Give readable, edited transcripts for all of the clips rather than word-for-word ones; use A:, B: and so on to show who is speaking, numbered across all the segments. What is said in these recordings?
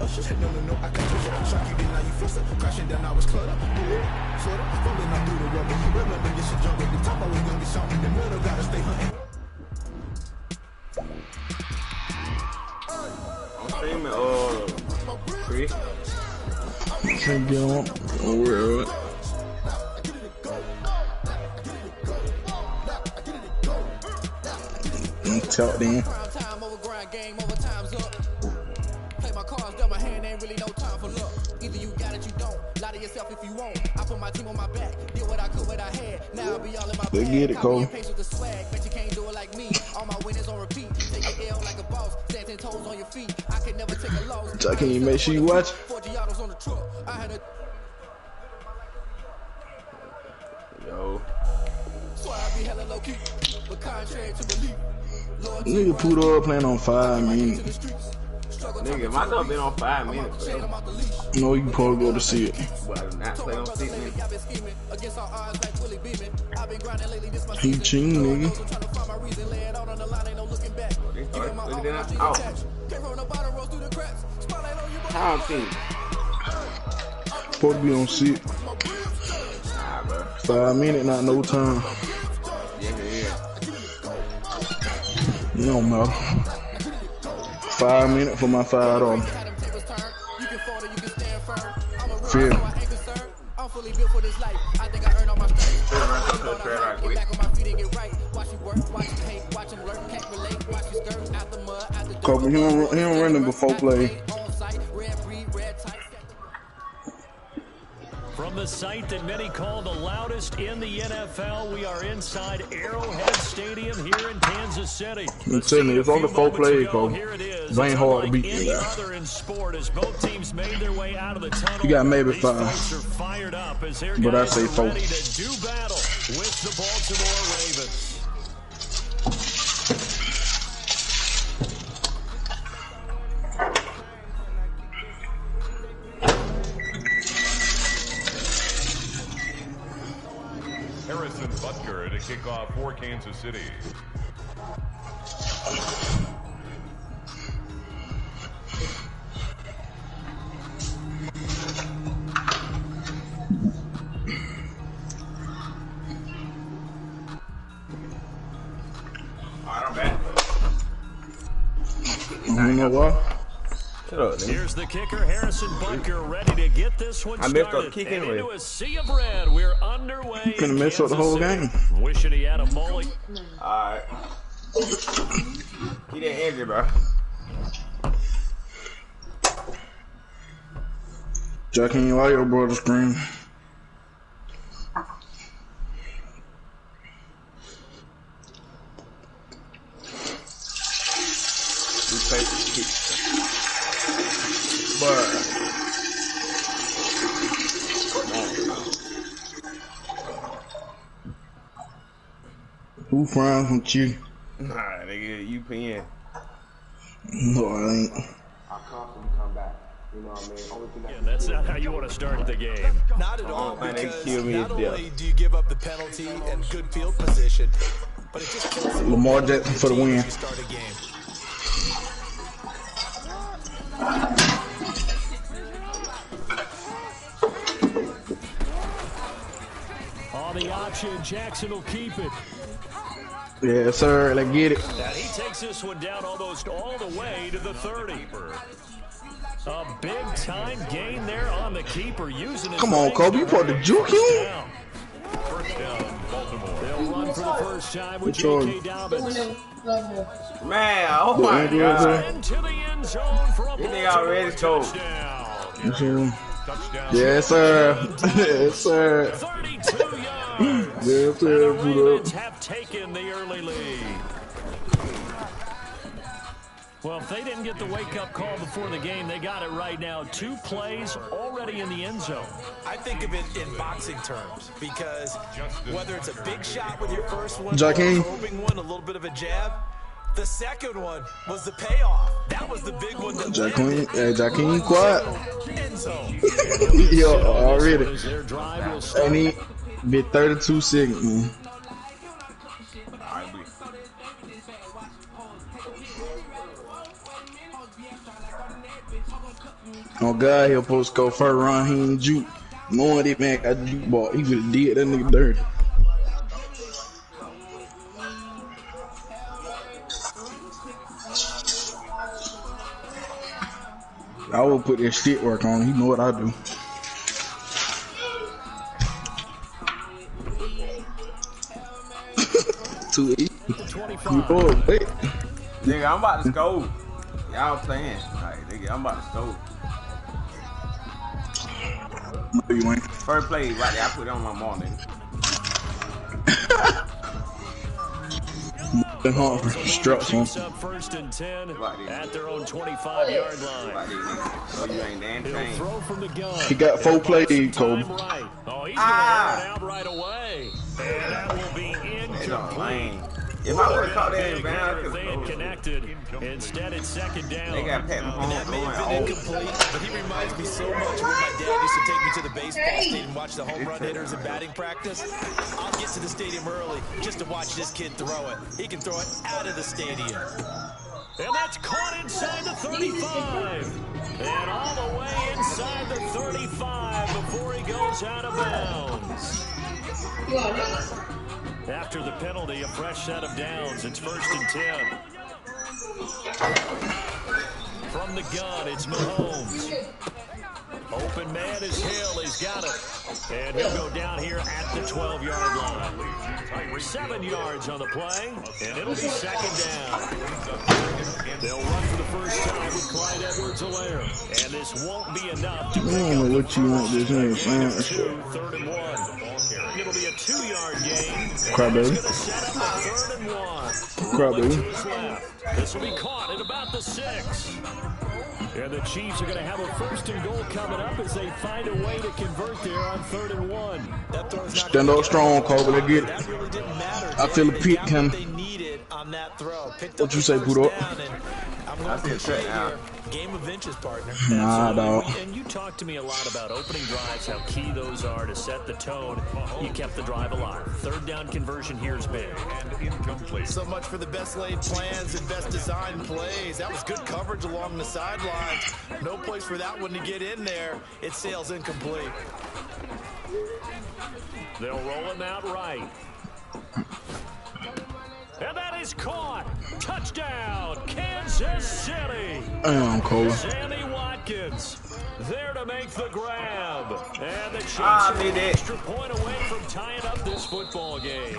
A: No, I can't touch it. Shock you, then now you fluster. Crashing down, I was cluttered. Sort of. Fumbling out through the rubber. Remember this shit jump at the top. I was gonna get something in the middle. Gotta stay hunting.
B: I'm streaming, free.
C: Can't get on. Don't worry about it. Talk then.
D: Play my cards, dealt my hand, ain't really no time for luck. Either you got it, you don't. Lie to yourself if you won't. I put my team on my back, did what I could, what I had. Now I'll be all in my
C: They get it, Cole.
D: With the swag, but you can't do it like me. All my winners on repeat. Take your L like a boss, stand 10 toes on your feet. I can never take a loss.
C: So can you make sure you watch?
D: 4 Giottos on the truck. I had a
B: Yo.
D: so I be hella low key, but contrary to belief.
C: Nigga put up playing on 5 minutes.
B: Nigga, my dog been on 5 minutes, bro.
C: No, you probably go to see it.
B: But I do not play on 6 minutes.
C: He cheating, nigga.
B: Look at that. Out. How I'm team?
C: Supposed to be on 6.
B: Nah, bro.
C: 5 minutes, not no time.
B: Yeah.
C: You don't matter. 5 minutes for my $5. Feel.
D: I'm fully built for this life. I think I earned all my strength. Back on my feet and get right. Watch you work, watch you hate, watch him lurk, can't relate, watch you skirt out the mud, out the
C: Kobe, he don't run them before play.
E: From the site that many call the loudest in the NFL, we are inside Arrowhead Stadium here in Kansas City.
C: I'm telling you, it's on the 4 play, Kobe. It ain't hard to beat you guys.
E: Other in sport, as both teams made their way out of the tunnel,
C: You got maybe
E: these
C: 5.
E: folks are fired up as their
C: But I
E: guys
C: say
E: are
C: 4.
E: ready to do battle with the Baltimore Ravens.
F: Butker to kick off for Kansas City.
B: Alright, I'm back.
C: You know what?
B: Shut up, nigga.
E: Here's the kicker, Harrison Butker, ready to get this one
B: I
E: started.
B: messed up kick anyway.
E: Into a sea of red. We're underway.
C: You finna mess up the whole game.
E: Wishing he had a mully.
B: Alright. He didn't injure, bro.
C: Jack, ain't like your brother scream.
B: We played the kick. But
C: Who frying from you?
B: nah, nigga, you paying.
C: No, I ain't.
G: I'll constantly come back. You know what I mean? Only thing
E: And that's not how you want to start the game.
H: Not at all,
B: man, they
H: because
B: kill me
H: not
B: to death.
H: only do you give up the penalty and good field position, but it just kills the
C: Lamar Jackson for the win.
H: as you start a game.
E: On the option, Jackson will keep it.
C: Yeah, sir. Let's get it.
E: And he takes this one down almost all the way to the 30. A big-time gain there on the keeper, using his
C: Come on,
E: legs
C: Kobe. You
E: to
C: put the
E: hurry
C: juke
E: first
C: in?
E: down.
F: First down, Baltimore.
E: They'll run for the first time with
C: Good
E: J.K. Dobbins.
B: Man, oh my
C: Andrew,
B: god.
E: Into the end zone for a
B: This nigga already
E: Baltimore
B: told.
E: touchdown.
F: Touchdown.
C: Yes, sir. Yes, sir.
E: 32 yards.
C: Yes, sir.
E: The
C: Put
E: Ravens
C: up.
E: have taken the early lead. Well, if they didn't get the wake-up call before the game, they got it right now. 2 plays already in the end zone.
H: I think of it in boxing terms, because whether it's a big shot with your first one, or a
C: Jakeem.
H: probing one, a little bit of a jab, the second one was the payoff. That was the big one that
C: Jakeem,
H: landed.
C: hey, Jakeem, quiet.
H: End zone.
C: Yo, already.
E: As their drive will start.
C: And he been 32 seconds, man. Oh God, he'll supposed to go first round. He ain't juke. Knowing that man got juke ball, he would've did that nigga dirty. I would put that shit work on him. He know what I do. Too easy. You bored, wait.
B: Nigga, I'm about to score. Y'all playing. Alright, nigga, I'm about to score.
C: No, you ain't.
B: First play, right there, I put it on my mom, nigga.
C: Struts on.
E: Up first and 10 at their own 25-yard line.
B: So you ain't damn thing.
E: Throw from the gun.
C: He got 4 plays, Kobe.
E: Right. Oh, he's gonna air it out right away. And that will be incomplete.
B: If I would have caught that in bounds,
E: they had connected. Instead, it's second down.
B: They got Pat Mahomes
H: That may have been incomplete, but he reminds me so much of when my dad used to take me to the baseball stadium and watch the home run hitters in batting practice. I'll get to the stadium early just to watch this kid throw it. He can throw it out of the stadium.
E: And that's caught inside the 35. And all the way inside the 35 before he goes out of bounds. After the penalty, a fresh set of downs. It's first and 10. From the gun, it's Mahomes. Open man is Hill. He's got it. And he'll go down here at the 12-yard line. 7 yards on the play, and it'll be second down. They'll run for the first time with Clyde Edwards-Helaire. And this won't be enough to pick up
C: what you want this nigga saying.
E: 3rd and 1. It'll be a 2-yard gain.
C: Crybaby.
E: Set up a 3rd and 1.
C: Crybaby.
E: This will be caught at about the 6. And the Chiefs are going to have a 1st and goal coming up as they find a way to convert there on 3rd and 1.
C: Stand up strong, Kobe. Let's get it.
H: That really didn't matter.
C: I feel a pick coming.
H: They needed on that throw.
C: What you say, Pudo?
H: I'm going to say here, game of inches, partner.
C: Nah, dog.
E: And you talked to me a lot about opening drives, how key those are to set the tone. You kept the drive alive. 3rd down conversion here is big.
F: And incomplete.
H: So much for the best laid plans and best designed plays. That was good coverage along the sidelines. No place for that one to get in there. It sails incomplete.
E: They'll roll him out right. And that is caught. Touchdown, Kansas City.
C: Damn, Cole.
E: Sammy Watkins there to make the grab. And the Chiefs
B: Ah,
E: are
B: they
E: an
B: did.
E: extra point away from tying up this football game.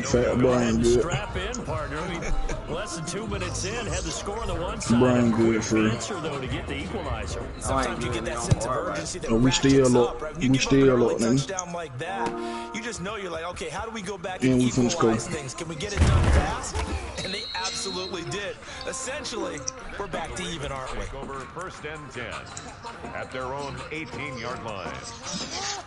C: Fat Brian good.
E: Strap in, partner. I mean, less than 2 minutes in, had the score on the one side.
C: Brian good for it.
E: Answer, though, to get the equalizer.
H: Sometimes you get that sense of urgency that
C: We still
H: ratchets
C: look.
H: up, right?
C: We
H: You give up
C: still
H: an early
C: look, nigga.
H: touchdown like that, you just know you're like, okay, how do we go back
C: And
H: and
C: we finna score.
H: equalize things? Can we get it done fast? And they absolutely did. Essentially, we're back to even, aren't we?
F: Over 1st and 10 at their own 18-yard line.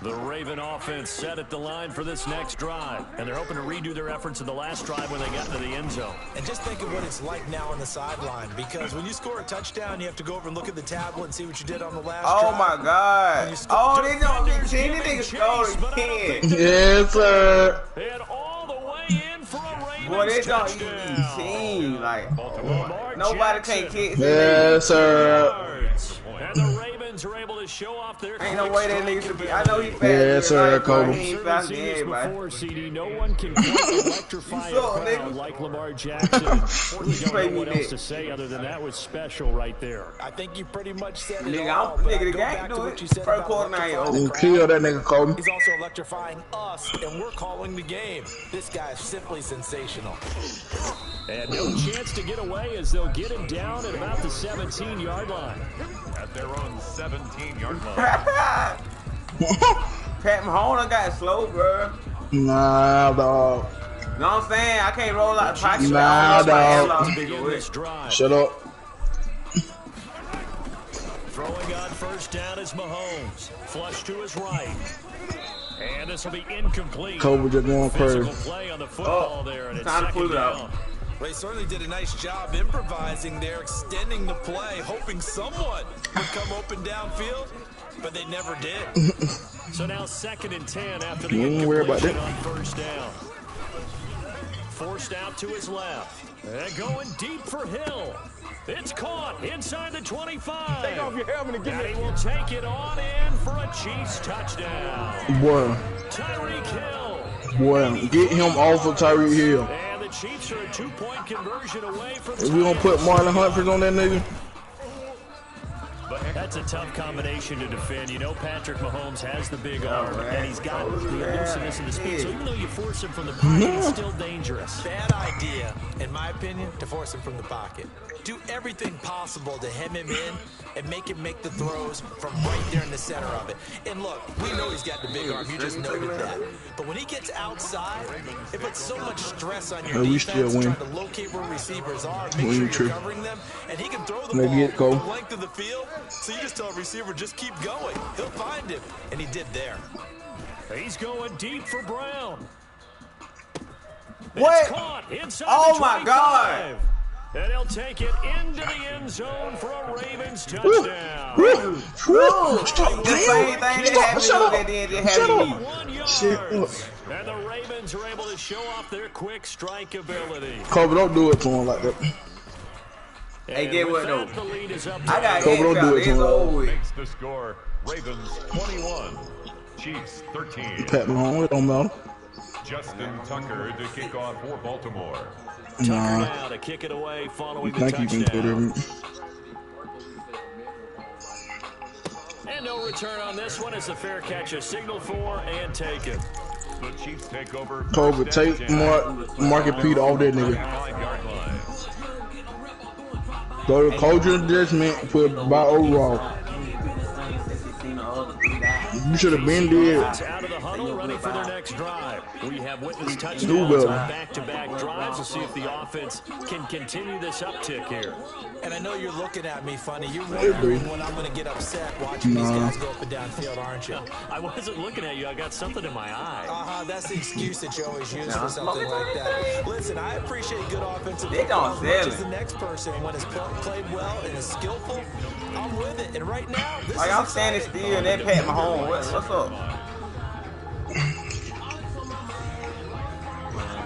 E: The Raven offense set at the line for this next drive, and they're hoping to redo their efforts in the last drive when they got to the end zone.
H: And just think of what it's like now on the sideline, because when you score a touchdown, you have to go over and look at the tablet and see what you did on the last
B: Oh
H: drive.
B: my God. Oh, they don't get 10. These niggas scored again.
C: Yes, sir.
E: And all the way in for a Ravens
B: Boy, they don't even
E: touchdown.
B: team. Like,
E: Lamar
B: nobody
E: Jackson.
B: can kick.
C: Yes, sir.
E: And the Ravens are able to show off their
B: Ain't no way that nigga should be. I know he fast.
C: Yes, sir, Kobe.
B: He ain't fast than everybody.
E: Before, CD, no one can quite electrify a
B: You saw,
E: crowd
B: nigga.
E: like Lamar Jackson. We don't
B: Play
E: know
B: me
E: what else
B: next.
E: to say other than that was special right there.
H: I think you pretty much said it
B: Nigga,
H: all.
B: I'm
H: but
B: nigga,
H: I
B: the
H: go
B: gang
H: back to
B: do
H: what
B: it.
H: you said
B: First
H: about
B: quarter, now he
H: electrifying
C: You
H: the
C: kill
H: crowd.
C: that nigga, Kobe.
H: He's also electrifying us, and we're calling the game. This guy is simply sensational.
E: And no chance to get away as they'll get him down at about the 17-yard line.
F: At their own 17-yard line.
B: Pat Mahomes got slow, bro.
C: Nah, dog.
B: Know what I'm saying? I can't roll out the pocket.
C: Nah, dog.
E: Begin this drive.
C: Shut up.
E: Throwing on 1st down is Mahomes. Flush to his right. And this will be incomplete.
C: Kobe just going
E: Physical
C: crazy.
E: play on the football there, and it's
B: time to
E: second
B: pull it out.
E: down.
H: They certainly did a nice job improvising there, extending the play, hoping someone would come open downfield, but they never did.
E: So now 2nd and 10 after the
C: You ain't worried about
E: incompletion on 1st down. Forced out to his left. And going deep for Hill. It's caught inside the 25.
F: Take off your helmet and give
E: And
F: me
E: he will take it on in for a Chiefs touchdown.
C: Boy,
E: Tyreek Hill.
C: boy, get him off of Tyreek Hill.
E: And the Chiefs are a 2-point conversion away from
C: If we gonna put Marlon Humphrey on that nigga,
E: That's a tough combination to defend. You know Patrick Mahomes has the big arm, and he's got the elusiveness and the speed. So even though you force him from the pocket, it's still dangerous.
H: Bad idea, in my opinion, to force him from the pocket. Do everything possible to hem him in and make him make the throws from right there in the center of it. And look, we know he's got the big arm. You just noted that. But when he gets outside, it puts so much stress on your defense trying to locate where receivers are, make sure you're covering them, and he can throw the ball the length of the field. So you just tell a receiver, just keep going. He'll find him, and he did there.
E: He's going deep for Brown.
B: What?
E: It's caught inside
B: Oh
E: the
B: my
E: 25.
B: God.
E: And he'll take it into the end zone for a Ravens touchdown.
C: Stop
B: The same thing that happened that did happen to me.
E: 1 yards. And the Ravens are able to show off their quick strike ability.
C: Kobe, don't do it to him like that.
B: Hey, get what though?
E: The lead is up
B: I got
C: Kobe, don't do it to him.
B: over with.
F: Makes the score. Ravens 21, Chiefs 13.
C: Pat Mahomes, it don't matter.
F: Justin Tucker to kick off for Baltimore.
E: Tucker
C: Nah,
E: now to kick it away following the
C: think you can put
E: touchdown.
C: him.
E: And no return on this one as the fair catch is signaled for and taken.
F: The Chiefs take over.
C: Kobe, take Market Peter off that nigga.
F: 5-yard line.
C: Go to culture adjustment, put by overall. You should have been dead.
E: Out of the huddle, running for their next drive. We have witnessed touchdowns on back-to-back drives. We'll see if the offense can continue this uptick here.
H: And I know you're looking at me funny. You're wondering when I'm going to get upset watching these guys go up and down field, aren't you?
E: I wasn't looking at you. I got something in my eye.
H: That's the excuse that you always use for something like that. Listen, I appreciate good offensive
B: They
H: football
B: don't
H: as much
B: sell
H: as
B: it.
H: the next person. When it's played well and is skillful, I'm with it. And right now, this
B: Like
H: is
B: I'm standing still and that Pat Mahomes. What's up?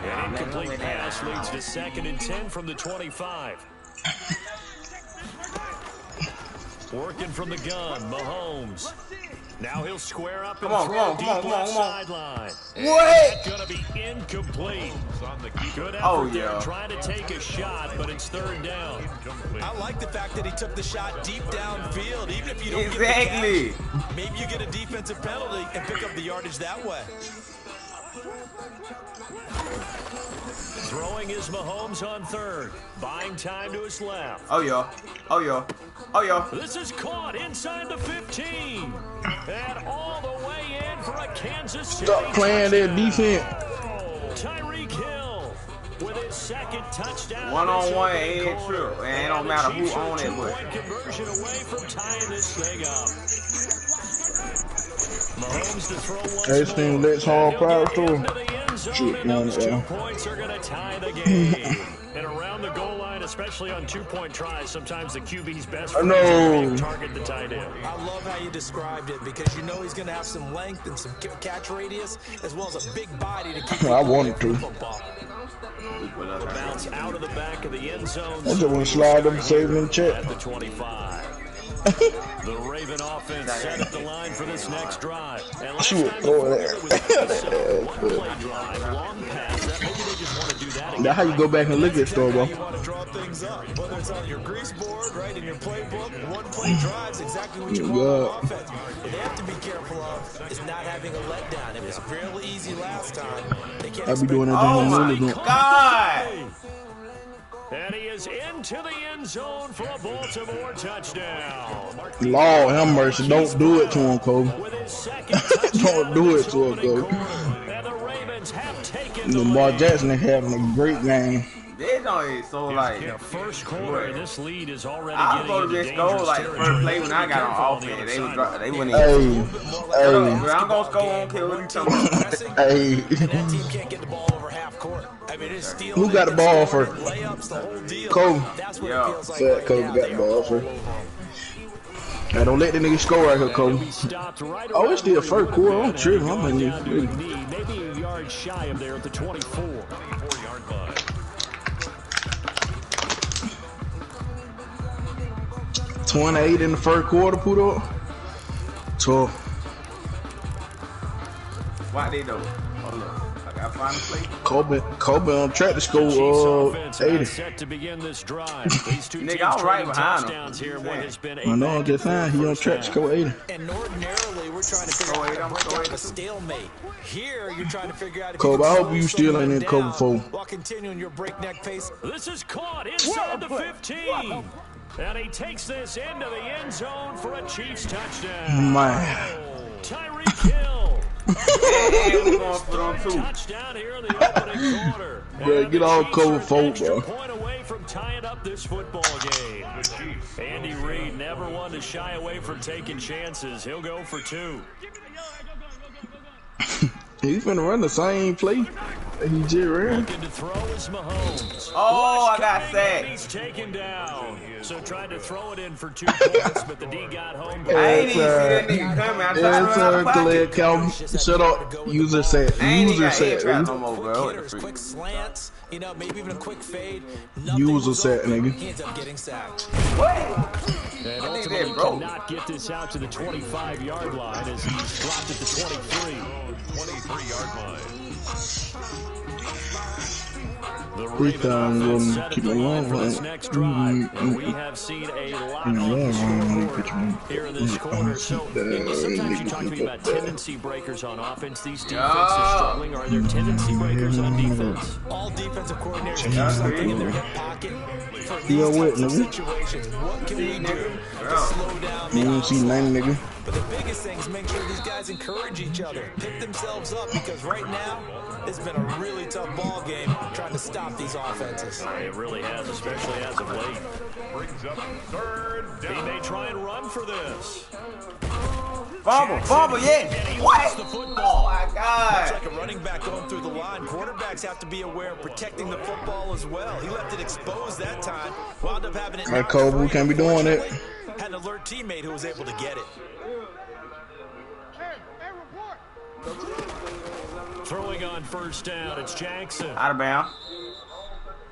E: An incomplete pass leads to 2nd and 10 from the 25. Working from the gun, Mahomes. Now he'll square up and throw deep left sideline.
B: What?
E: Gonna be incomplete. Good effort
B: Oh,
E: there,
B: yeah.
E: trying to take a shot, but it's 3rd down.
H: I like the fact that he took the shot deep downfield, even if you don't
B: Exactly.
H: get the catch. Maybe you get a defensive penalty and pick up the yardage that way.
E: Throwing is Mahomes on 3rd. Buying time to his left.
B: Oh yeah. Oh yeah. Oh yeah.
E: This is caught inside the 15. And all the way in for a Kansas City.
C: Stop playing that defense.
E: Tyreek Hill with his 2nd touchdown.
B: One-on-one ain't true. And it don't matter who on it, but
E: Conversion away from tying this thing up. Mahomes to throw once
C: Everything
E: more.
C: that's hard
E: He'll
C: power
E: get
C: through.
E: into the end zone,
C: Shit,
E: and those
C: man,
E: 2 points are going to tie the game. And around the goal line, especially on 2-point tries, sometimes the QB's best friend is target the tight end.
H: I love how you described it because you know he's going to have some length and some catch radius as well as a big body to keep
C: I wanted to.
H: football.
E: The bounce out of the back of the end zone.
C: I just want to slide them, save them, check.
E: At the 25. The Raven offense set up the line for this next drive. And last
C: Shoot,
E: time
C: throw it
E: it was one-play drive, long pass. Maybe they just want to do that again.
C: That's how you go back and look at store, bro.
H: You want to draw things up, whether it's on your grease board, right, in your playbook, one-play drives, exactly what you want on offense. What they have to be careful of is not having a letdown. It was real easy last time. They can't
C: I be doing that
B: oh
C: thing
B: my
C: on
B: God.
E: And he is into the end zone for a Baltimore touchdown.
C: Lord have mercy. Don't do it to him, Kobe.
E: With his 2nd touchdown.
C: Don't do it to him, Kobe.
E: And the Ravens have taken the
C: Lamar
E: lead.
C: Jackson is having a great game.
B: They don't so like.
E: The first quarter, this lead is already
B: I was
E: getting
B: supposed to
E: into
B: just go
E: dangerous
B: like the first
E: territory.
B: play when I got
E: Careful
B: on
E: the
B: offense.
E: other
B: They
E: side.
B: wouldn't
C: Hey,
B: even. I'm gonna score on kill. What you talking about?
C: hey.
H: And that team can't get the ball over half court. I mean, it's stealing.
C: Who got the ball first?
H: Layups, the whole deal.
C: Kobe.
H: That's what
B: Yeah.
H: it feels like
C: Fat
H: right
C: Kobe
H: now.
C: got
H: They
C: the
H: are
C: ball
H: all
C: first.
H: over him.
C: Now don't let the nigga score right here, Kobe.
E: He stopped right
C: Oh, it's still
E: around
C: first quarter. I'm tripping.
E: going
C: I'm in
E: down to
C: this.
E: his knee, maybe a yard shy of there at the 24.
F: 4-yard line.
C: 28 in the first quarter, put up. Tough.
B: Why they though? Hold up. I gotta find a play.
C: Kobe on track to score 80.
E: Set to begin this drive. These two
B: Nigga, I'm right behind him.
E: here. What has been
C: I know, I'm just saying, he on track to score 80.
H: And ordinarily, we're trying to figure out how to break out of a stalemate. Here, you're trying to figure out if
C: Kobe,
H: you
C: I
H: can
C: hope you
H: slow
C: still ain't
H: someone
C: in cover
H: down
C: 4.
H: while continuing your breakneck pace.
E: This is caught inside the 15. And he takes this into the end zone for a Chiefs touchdown.
C: Man.
E: Tyreek Hill. Touchdown here in the opening quarter.
C: Bro, get all cover 4, bro.
E: Point away from tying up this football game. Andy Reid never one to shy away from taking chances. He'll go for 2.
C: He's finna run the same play that he just ran.
E: Looking to throw is Mahomes.
B: Oh, I got sacked.
E: He's taken down. So tried to throw it in for 2 points, but the D got home.
B: I ain't even see that nigga coming. I tried to run out of pocket.
C: Calvin, shut up. User set. User set.
B: No more, bro.
H: Quick slants, you know, maybe even a quick fade.
C: User set, nigga.
H: He ends up getting sacked.
E: And ultimately cannot get this out to the 25-yard line as he's dropped at the 23.
F: 23-yard line.
E: The Ravens offense set at the line for this next drive. And we have seen a lot of here in this quarter. So sometimes you talk to me about tendency breakers on offense. These defenses struggling. Are there tendency breakers on defense?
H: All defensive coordinators have something in their hip pocket for these types of situations. What can we do to slow down the offense?
C: Nigga.
H: But the biggest thing is make sure these guys encourage each other, pick themselves up, because right now it's been a really tough ball game trying to stop these offenses.
E: It really has, especially as of late.
F: Brings up 3rd down.
E: He may try and run for this.
B: Fumble, yeah. What? Oh my God.
H: It's like a running back going through the line. Quarterbacks have to be aware of protecting the football as well. He left it exposed that time. Wound up having it.
C: All right, Kobe, we can't be doing it.
H: Had an alert teammate who was able to get it.
E: Throwing on first down, it's Jackson.
B: Out of bounds.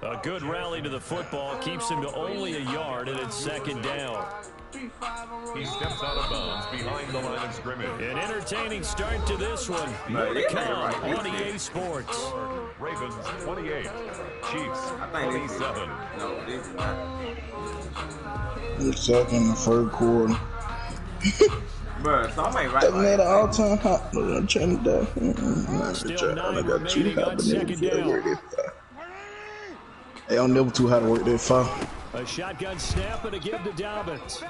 E: A good rally to the football keeps him to only a yard, and it's 2nd down.
F: He steps out of bounds behind the line of scrimmage.
E: An entertaining start to this one. More to come on EA Sports.
F: Ravens 28, Chiefs 27.
B: No, this is not.
C: We're stuck in the 3rd quarter.
B: Bro, somebody right.
C: That made an all-time hot. I'm trying to
E: Still 9 remaining on 2nd down.
C: Hey, I'm never too hot to work that far.
E: A shotgun snap and a give to Dobbins.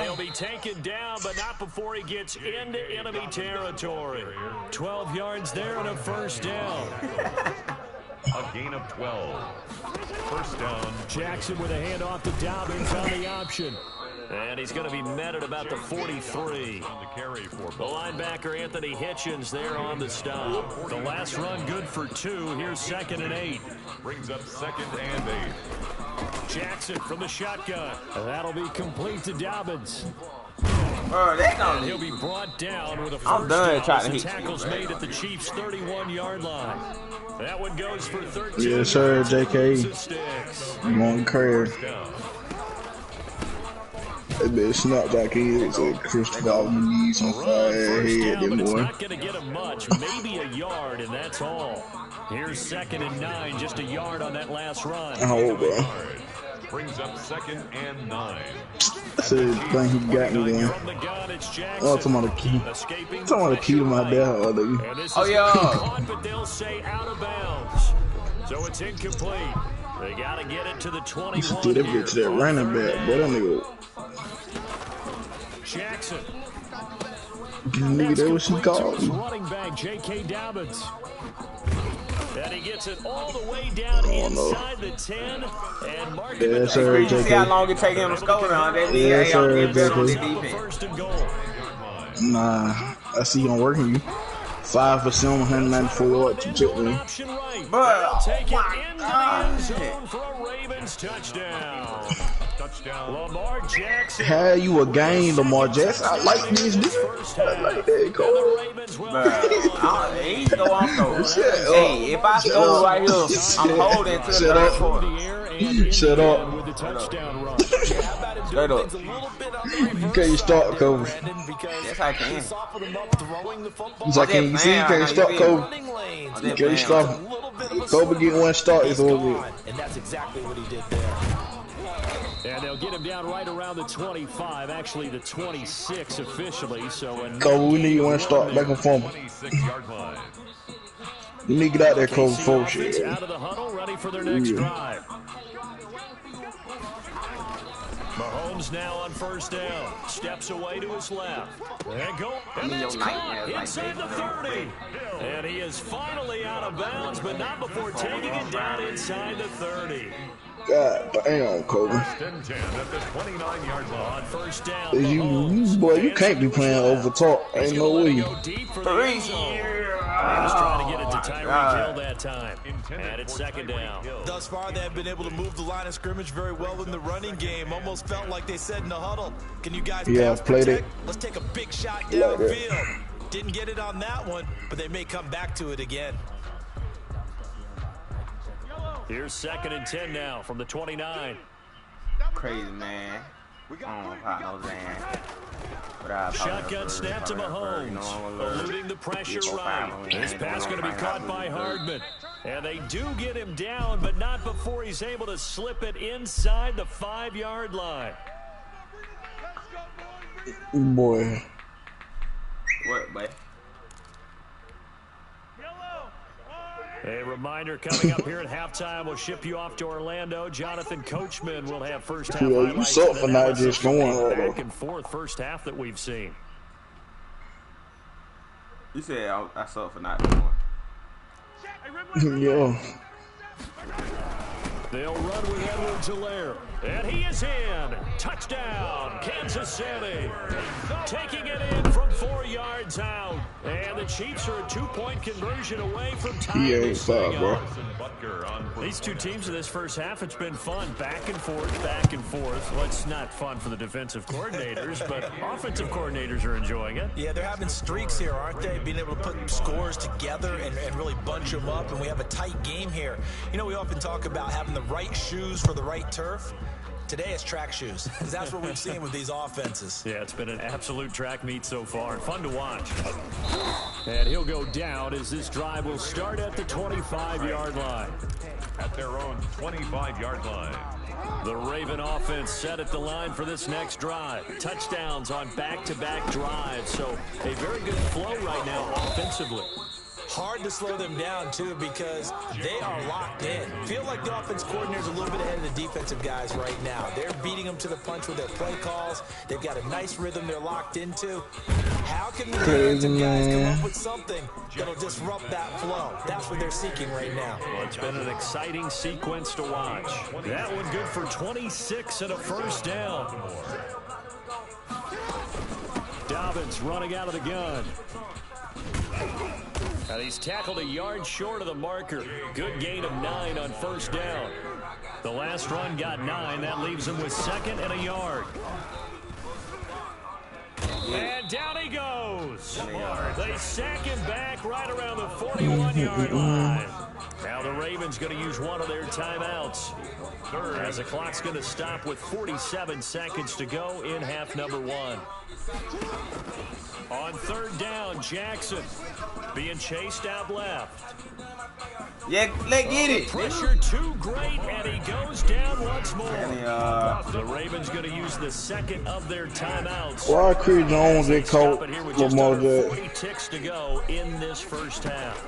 E: He'll be taken down, but not before he gets into enemy territory. 12 yards there and a first down.
F: A gain of 12. First down.
E: Jackson with a handoff to Dobbins on the option. And he's going to be met at about the 43. The linebacker, Anthony Hitchens, there on the stop. The last run good for 2. Here's 2nd and 8.
F: Brings up 2nd and 8.
E: Jackson from the shotgun. That'll be complete to Dobbins.
B: Bro, they don't.
E: He'll be brought down with a
B: I'm
E: first
B: done
E: down
B: trying
E: as
B: to
E: the
B: hit you,
E: tackle's
B: bro.
E: made at the Chiefs' 31-yard line. That one goes for 13.
C: Yes, sir, JK. You want crazy. That bitch snap back in. So Christopher, you need some fire head, them boy.
E: Not going to get him much, maybe a yard, and that's all. Here's 2nd and 9, just a yard on that last run.
C: Oh, bro.
F: Brings up 2nd and 9.
C: That's the thing he got me then.
E: From the gun, it's Jackson.
C: Oh, talking about the key. Talking about the key to my dad, nigga.
B: Oh, yeah.
E: Caught, but they'll say out of bounds. So it's incomplete. They got to get it to the 21.
C: You should do that bitch that running back, boy. That nigga.
E: Jackson.
C: Nigga, that what she called me.
E: Running back J.K. Dobbins. And he gets it all the way down inside the 10 and marking the
C: sir,
B: You see how long it take him to score now? They leave
C: Yes, sir,
B: on the
C: JK.
E: first and goal.
C: Nah, I see you on working you. 5 for 7, 194 yards. You took me.
E: Option right.
B: Bro,
E: They'll take it
B: my
E: into the
B: God.
E: end zone for a Ravens touchdown. Lamar Jackson.
C: How you a game, Lamar Jackson? I like this dude. I like that, Cole.
B: He go off though. Hey, if I score right here, I'm holding to the
C: Shut
B: third
C: up.
B: quarter.
C: Shut up.
E: the touchdown run.
H: Yeah, how about him doing things a little bit on the reverse
C: Can you start,
H: side there,
C: Kobe?
H: Brandon, because
B: Yes, I can.
H: he softened him up throwing the football.
C: He's like, can you see? Can you stop, Kobe?
H: Running lanes.
B: Can
C: you stop?
H: A little bit of a
C: Kobe get one start. It's
H: He's
C: over.
H: gone, and that's exactly what he did there.
E: And they'll get him down right around the 25, actually the 26 officially. So
C: Kobe, we need one start back and forth.
F: 26-yard line.
C: You need to get out there, Kobe,
E: KC
C: for
E: offense
C: shit.
E: out of the huddle, ready for their next drive. Mahomes now on first down. Steps away to his left. And go. And that's caught inside the 30. And he is finally out of bounds, but not before taking it down inside the 30.
C: God damn, Kobe.
F: First and 10 at the 29-yard line.
E: On first down,
C: You can't be playing over top. Ain't no way.
E: He was trying to get it to Tyreek Hill that time. And it's second down.
H: Thus far, they have been able to move the line of scrimmage very well in the running game. Almost felt like they said in the huddle, can you guys pass
C: played
H: protect?
C: it.
H: Let's take a big shot downfield. Didn't get it on that one, but they may come back to it again.
E: Here's second and 10 now from the 29.
B: Crazy, man.
E: Shotgun snap to Mahomes, eluding the pressure right. This pass going to be caught by Hardman. And they do get him down, but not before he's able to slip it inside the 5-yard line.
C: Boy.
B: What, boy?
E: A reminder coming up here at halftime. We'll ship you off to Orlando. Jonathan Coachman will have first half.
C: Yeah, you suck for not just going
E: back and forth first half that we've seen.
B: You said I suck for not going.
C: Yeah.
E: They'll run with Edwards-Helaire. And he is in. Touchdown, Kansas City. Taking it in from 4 yards out. And the Chiefs are a 2-point conversion away from time to swing on. These two teams in this first half, it's been fun. Back and forth, back and forth. Well, it's not fun for the defensive coordinators, but offensive coordinators are enjoying it.
H: Yeah, they're having streaks here, aren't they? Being able to put scores together and really bunch them up, and we have a tight game here. You know, we often talk about having the right shoes for the right turf. Today it's track shoes, because that's what we've seen with these offenses.
E: Yeah, it's been an absolute track meet so far, and fun to watch. And he'll go down as this drive will start at the 25-yard line.
F: At their own 25-yard line.
E: The Raven offense set at the line for this next drive. Touchdowns on back-to-back drives, so a very good flow right now offensively.
H: Hard to slow them down, too, because they are locked in. Feel like the offense coordinator's a little bit ahead of the defensive guys right now. They're beating them to the punch with their play calls. They've got a nice rhythm they're locked into. How can the defensive guys come up with something that'll disrupt that flow? That's what they're seeking right now.
E: Well, it's been an exciting sequence to watch. That one good for 26 and a first down. Dobbins running out of the gun. And he's tackled a yard short of the marker. Good gain of 9 on first down. The last run got 9. That leaves him with second and a yard. And down he goes. They sack him back right around the 41-yard line. Now the Ravens going to use one of their timeouts. As the clock's going to stop with 47 seconds to go in half number 1. On third down, Jackson being chased out left.
B: Yeah, let's get it.
E: Pressure too great, and he goes down once more. The Ravens going to use the second of their timeouts.
C: Why Chris Jones they caught Lamar Jackson?
E: 40 ticks to go in this first half.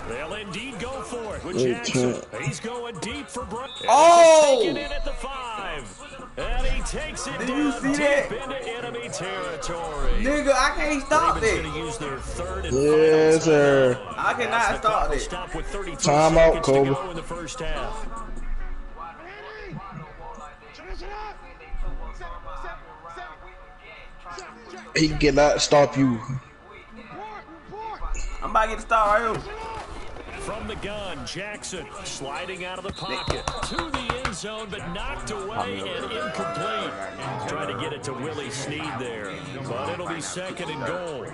E: They'll indeed go for it with Jackson. He's going deep for Brown.
B: Oh!
E: Taking it at the 5. And he takes it down deep into enemy territory.
B: Nigga, I can't stop
E: Ravens
B: it.
E: going to use their third and
C: Yes, sir.
B: I cannot stop it.
E: Stop with 32
C: Time out,
E: seconds to
C: Kobe.
E: go in the first half.
C: He cannot stop you.
B: I'm about to get the start right here.
E: From the gun, Jackson sliding out of the pocket to the end zone, but knocked away and incomplete. Trying to get it to Willie Snead there, but it'll be second and goal.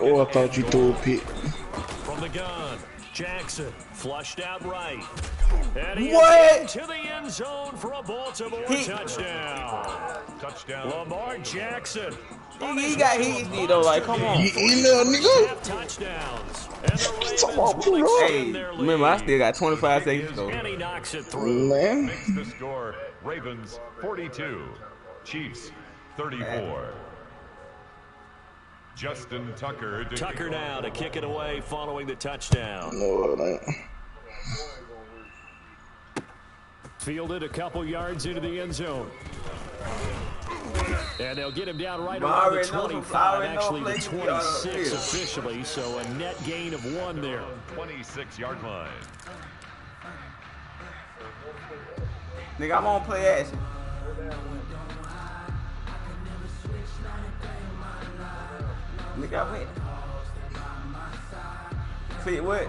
C: Oh, I thought you threw a pick.
E: From the gun, Jackson flushed out right. And he
B: What?
E: is into the end zone for a Baltimore touchdown.
F: Touchdown.
E: Lamar Jackson.
B: He got easy though. Like, come on.
C: You little nigga.
E: Half touchdowns. And the Ravens
C: Talking about
E: will
C: Pooh,
E: extend
B: Hey,
E: their
B: remember I
E: lead.
B: still got 25 seconds to go.
E: And he knocks it through.
C: Man.
F: Makes the score Ravens 42, Chiefs 34. Justin Tucker.
E: Tucker now to kick it away following the touchdown.
C: No, it ain't.
E: Fielded a couple yards into the end zone. And they'll get him down right
B: I
E: around the
B: already know
E: 25, actually the
B: plays
E: 26 officially, so a net gain of 1 there.
F: 26-yard line.
B: Nigga, I'm on play action. Nigga, I went. Fit what?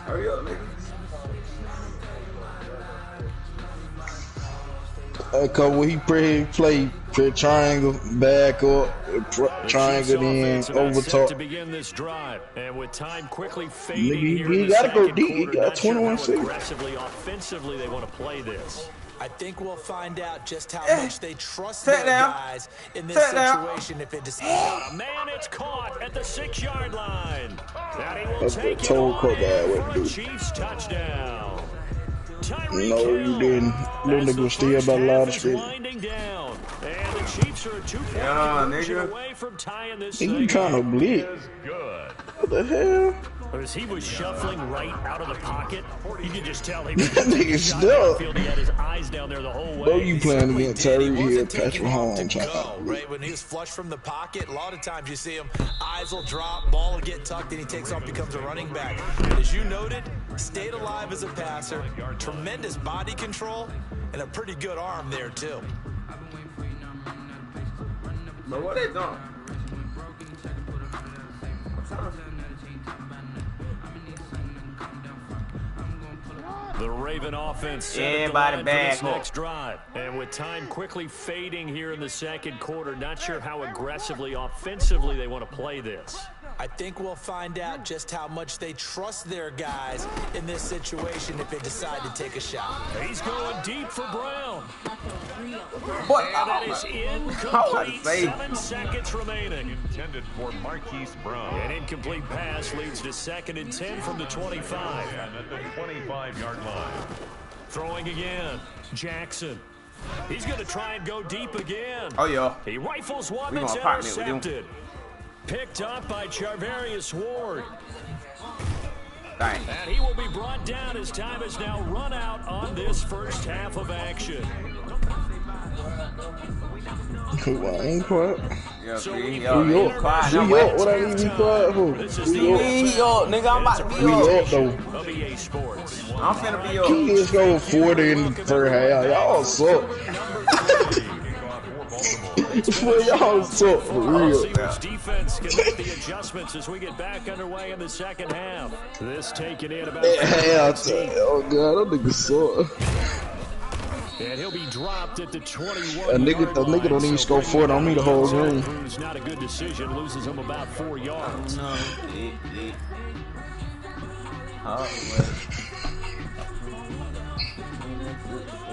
B: Hurry up, nigga.
C: Cause when he play triangle, back up, triangle, then over
E: Set to
C: top.
E: begin this drive, and with time quickly fading
C: Nigga,
E: here
C: he
E: in the
C: gotta go
E: second
C: deep. He
E: quarter,
C: got
E: not sure
C: 21
E: how
C: seconds.
E: aggressively, offensively they want to play this.
H: I think we'll find out just how much they trust
B: Sit
H: their
B: down.
H: guys in this
B: Sit down.
H: situation if it decides.
E: A man, it's caught at the 6-yard line. And he will
C: That's
E: take
C: the
E: it
C: toe
E: on
C: cut guy
E: in
C: would
E: for a
C: do.
E: Chiefs touchdown. Tyreek
C: No,
E: Hill
C: you didn't. Little
E: as
C: nigga
E: the
C: was still
E: first
C: about a lot
E: half
C: of
E: is
C: shit.
E: winding down. And the Chiefs are a 2-point
B: Yeah,
E: conversion
B: nigga.
E: away from tying this
C: He
E: thing
C: trying to
E: up.
C: blitz.
F: Is good.
C: What the hell?
E: As he was shuffling right out of the pocket, you could just tell he was
C: That nigga
E: shot
C: stuck.
E: downfield. He had his eyes down there the whole way.
C: Bro, you playing against Tyreek Hill,
H: Wasn't
C: Patrick
H: taking long to
C: Mahomes.
H: go, right? When he was flush from the pocket, a lot of times you see him, eyes will drop, ball will get tucked, and he takes off, becomes a running back. But as you noted, stayed alive as a passer, tremendous body control, and a pretty good arm there, too.
B: But what they doing?
E: The Raven offense set
B: Everybody
E: at the line
B: back
E: for this
B: up.
E: next drive. And with time quickly fading here in the second quarter, not sure how aggressively, offensively they want to play this.
H: I think we'll find out just how much they trust their guys in this situation if they decide to take a shot.
E: He's going deep for Brown.
B: What?
E: And that is
B: I
E: incomplete.
B: say.
E: 7 seconds remaining.
F: Intended for Marquise Brown.
E: An incomplete pass leads to 2nd and 10 from the 25.
F: And at the 25-yard line.
E: Throwing again. Jackson. He's going to try and go deep again.
B: Oh, yeah.
E: He rifles one
B: We
E: that's
B: gonna partner with him.
E: intercepted. Picked up by Charvarius Ward.
B: Dang.
E: And he will be brought down as time has now run out on this first half of action.
C: Who I ain't quiet?
B: Yeah,
E: So
B: see,
E: we've
B: yo,
C: New York.
B: quiet.
C: New
B: I'm
C: York.
B: waiting.
C: What I need to be quiet for?
E: This is
C: New York.
B: Be up, nigga. I'm about to be
C: New
B: up.
C: York, though.
E: Of EA Sports.
B: I'm finna be
C: He
B: up.
C: just go 40 in the first half. Y'all suck. Well, y'all suck for
E: We'll
C: real.
E: see which defense can make the adjustments as we get back underway in the second half. This taken in about
C: Oh god, that nigga suck.
E: and he'll be dropped at the 21.
C: A nigga don't even score 40 on me the whole game.
E: Who's not a good decision, loses him about 4 yards.
B: No. Oh, well.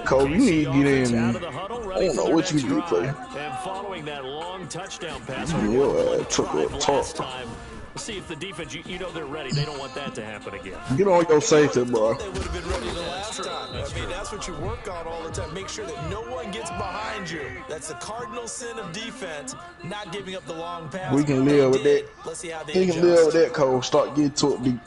C: Cole, you need to get
E: Offense
C: in.
E: out of the huddle,
C: I
E: ready
C: don't
E: for
C: know
E: their
C: what you
E: next
C: need to play.
E: drive. And following that long touchdown pass,
C: Your ass took a
E: drive
C: talk.
E: last time. Let's see if the defense, you know they're ready. They don't want that to happen again.
C: Get on your safety, bro.
H: They would have been ready the last time. I mean, that's what you work on all the time. Make sure that no one gets behind you. That's the cardinal sin of defense, not giving up the long pass.
C: We can live with that.
H: Let's see how they
C: We can
H: adjust.
C: live with that, Cole. Start getting to it deep.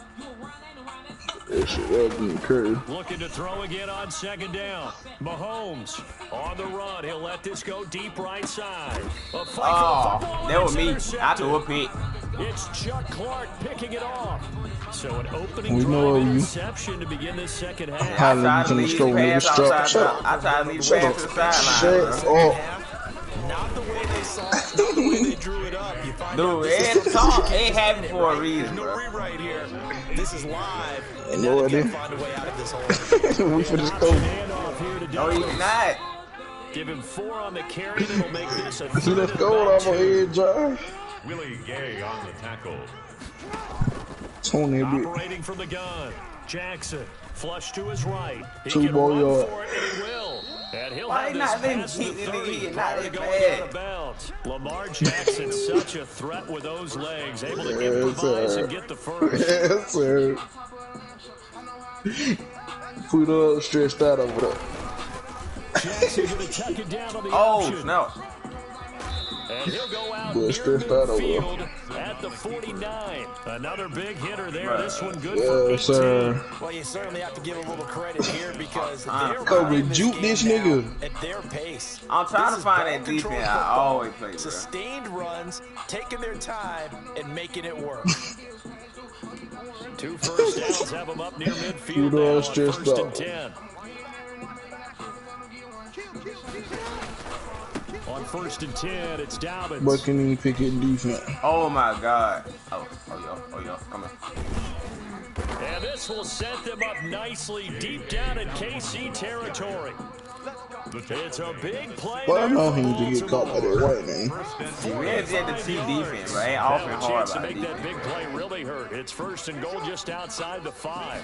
C: That shit wasn't curved.
E: Looking to throw again on second down. Mahomes on the run. He'll let this go deep right side. A fight for the football,
B: that was
E: and
B: me.
E: it's
B: I threw a
E: intercepted.
B: pick.
E: It's Chuck Clark picking it off. So an opening
C: We know
E: drive
C: you.
E: interception to begin this second half.
C: Holla,
B: I
C: you
B: tried to
C: can
B: lead
C: stroke
B: the
C: nigga.
B: pass
C: Shut
B: outside.
C: up.
B: I tried to lead the
C: Shut
B: pass
C: up.
B: to the sideline.
C: Shut
B: bro.
C: up.
H: Not the way they saw it, not the way they drew it up. You find out
B: Dude,
H: this
B: it's
H: is
B: talk. It happened for a
H: There's
B: reason,
H: no
B: bro.
H: rewrite here. This is live. And
C: No
H: now they
C: idea.
H: gotta find a way out of this hole.
C: We finna
E: Option
C: go.
E: handoff here to
B: No, he's
E: Douglas.
B: not.
E: Give him 4 on the carry. That'll make this a
C: See, let's
E: third
C: go
E: and
C: on
E: back
C: my
E: two.
C: head drive.
F: Willie Gay on the tackle.
C: on that bit.
E: Operating from the gun. Jackson, flush to his right. He
C: 2
E: can
C: more
E: run
C: yards.
E: for it, and he will. And he'll
B: Why
E: have
B: he
E: this
B: not letting
E: past the
B: keep
E: 30
B: it
E: prior
B: not
E: to
B: that
E: going
B: bad?
E: out of bounds. Lamar Jackson, such a threat with those legs, able to improvise and get the first.
C: Yes, sir. Put up, stretched out over there.
E: Jackson going to tuck it down on the
B: Oh,
E: option.
B: no.
E: And he'll go out
C: Boy,
E: near
C: stretched out over there.
E: midfield at the 49. Another big hitter there. This one good for
C: Yes,
E: 18.
C: sir.
H: Well, you certainly have to give a little credit here because they're
C: Come
H: running
C: and
H: this
C: juke
H: game
C: this
H: now
C: nigga.
H: at their pace.
B: I'm trying
H: This
B: to
H: is
B: find
H: ball
B: that
H: control
B: defense I
H: football.
B: always play, bro.
H: Sustained runs, taking their time, and making it work.
E: 2 first downs have them up near midfield
C: Put
E: now
C: up,
E: on
C: stretched
E: 1st and
C: out.
E: 10. On 1st and 10, it's Dobbins.
C: But can he pick it defense?
B: Oh my God. Oh yo, come on.
E: And this will set them up nicely deep down in KC territory. It's a big play.
C: Well, I
E: there
C: know
E: for
C: he need to get caught by that white man.
B: We had the T defense, but ain't
E: Have
B: offering
E: a
B: hard
E: chance to
B: like
E: make that
B: defense.
E: big play really hurt. It's 1st and goal just outside the 5.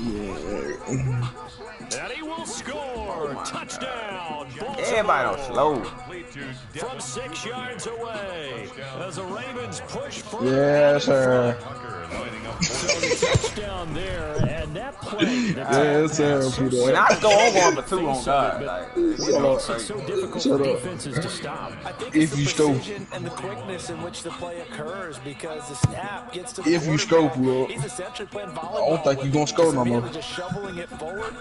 C: Yeah.
E: And he will score. Touchdown.
B: Everybody on slow.
E: From 6 yards away as the Ravens push for
C: Yes, sir.
E: So the touchdown there, and that play.
C: Yes, sir.
B: When I go over for 2 on God, like,
C: Shut
E: Makes it
C: up.
E: so difficult
C: Shut
E: for
C: up.
E: defenses to stop.
H: I think
C: If
H: it's the
C: you scope.
H: precision and the quickness in which the play occurs because the snap gets to the
C: If you
H: quarterback.
C: scope, bro.
H: He's essentially playing volleyball.
C: I don't think
H: with
C: you gonna
H: it,
C: score
H: just
C: no
H: being
C: more.
H: Just shoveling it forward.